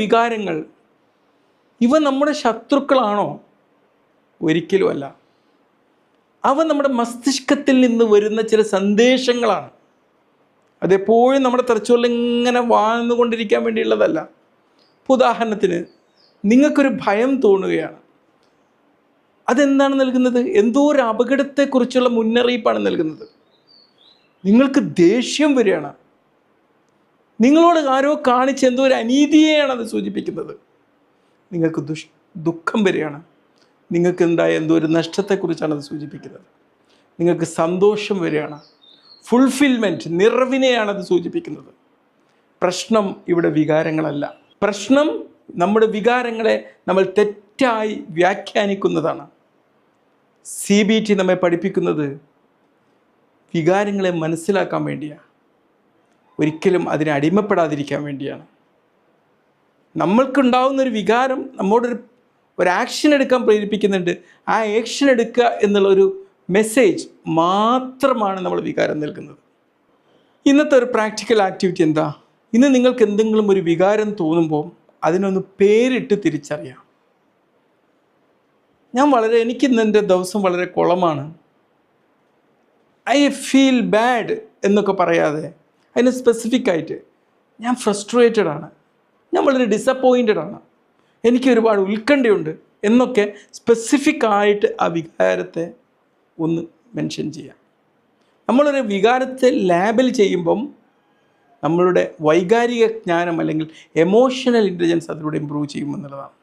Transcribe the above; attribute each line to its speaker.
Speaker 1: വികാരങ്ങൾ ഇവ നമ്മുടെ ശത്രുക്കളാണോ? ഒരിക്കലുമല്ല. അവ നമ്മുടെ മസ്തിഷ്കത്തിൽ നിന്ന് വരുന്ന ചില സന്ദേശങ്ങളാണ്. അതെപ്പോഴും നമ്മുടെ തലച്ചോറിൽ ഇങ്ങനെ വാഴ്ന്നുകൊണ്ടിരിക്കാൻ വേണ്ടിയുള്ളതല്ല. ഉദാഹരണത്തിന്, നിങ്ങൾക്കൊരു ഭയം തോന്നുകയാണ്. അതെന്താണ് നൽകുന്നത്? എന്തോ ഒരു അപകടത്തെക്കുറിച്ചുള്ള മുന്നറിയിപ്പാണ് നൽകുന്നത്. നിങ്ങൾക്ക് ദേഷ്യം വരികയാണ്. നിങ്ങളോട് ആരോ കാണിച്ച എന്തോ ഒരു അനീതിയെയാണ് അത് സൂചിപ്പിക്കുന്നത്. നിങ്ങൾക്ക് ദുഃഖം വരികയാണ്. നിങ്ങൾക്ക് ഉണ്ടായ എന്തോ ഒരു നഷ്ടത്തെക്കുറിച്ചാണ് അത് സൂചിപ്പിക്കുന്നത്. നിങ്ങൾക്ക് സന്തോഷം വരികയാണ്. ഫുൾഫിൽമെൻറ്റ്, നിറവിനെയാണത് സൂചിപ്പിക്കുന്നത്. പ്രശ്നം ഇവിടെ വികാരങ്ങളല്ല. പ്രശ്നം നമ്മുടെ വികാരങ്ങളെ നമ്മൾ തെറ്റായി വ്യാഖ്യാനിക്കുന്നതാണ്. CBT നമ്മെ പഠിപ്പിക്കുന്നത് വികാരങ്ങളെ മനസ്സിലാക്കാൻ വേണ്ടിയാണ്, ഒരിക്കലും അതിനെ അടിമപ്പെടാതിരിക്കാൻ വേണ്ടിയാണ്. നമ്മൾക്കുണ്ടാവുന്നൊരു വികാരം നമ്മോടൊരു ആക്ഷൻ എടുക്കാൻ പ്രേരിപ്പിക്കുന്നുണ്ട്. ആ ആക്ഷൻ എടുക്കുക എന്നുള്ളൊരു മെസ്സേജ് മാത്രമാണ് നമ്മൾ വികാരം നൽകുന്നത്. ഇന്നത്തെ ഒരു പ്രാക്ടിക്കൽ ആക്ടിവിറ്റി എന്താ? ഇന്ന് നിങ്ങൾക്ക് എന്തെങ്കിലും ഒരു വികാരം തോന്നുമ്പോൾ അതിനൊന്ന് പേരിട്ട് തിരിച്ചറിയാം. എനിക്കിന്ന് എൻ്റെ ദിവസം വളരെ കുളമാണ്, ഐ ഫീൽ ബാഡ് എന്നൊക്കെ പറയാതെ അതിന് സ്പെസിഫിക് ആയിട്ട് ഞാൻ ഫ്രസ്ട്രേറ്റഡ് ആണ്, ഞാൻ വളരെ ഡിസപ്പോയിൻറ്റഡ് ആണ്, എനിക്ക് ഒരുപാട് ഉത്കണ്ഠയുണ്ട് എന്നൊക്കെ സ്പെസിഫിക് ആയിട്ട് ആ വികാരത്തെ ഒന്ന് മെൻഷൻ ചെയ്യാം. നമ്മളൊരു വികാരത്തെ ലേബൽ ചെയ്യുമ്പം നമ്മളുടെ വൈകാരിക ജ്ഞാനം അല്ലെങ്കിൽ എമോഷണൽ ഇൻ്റലിജൻസ് അതിലൂടെ ഇമ്പ്രൂവ് ചെയ്യുമെന്നുള്ളതാണ്.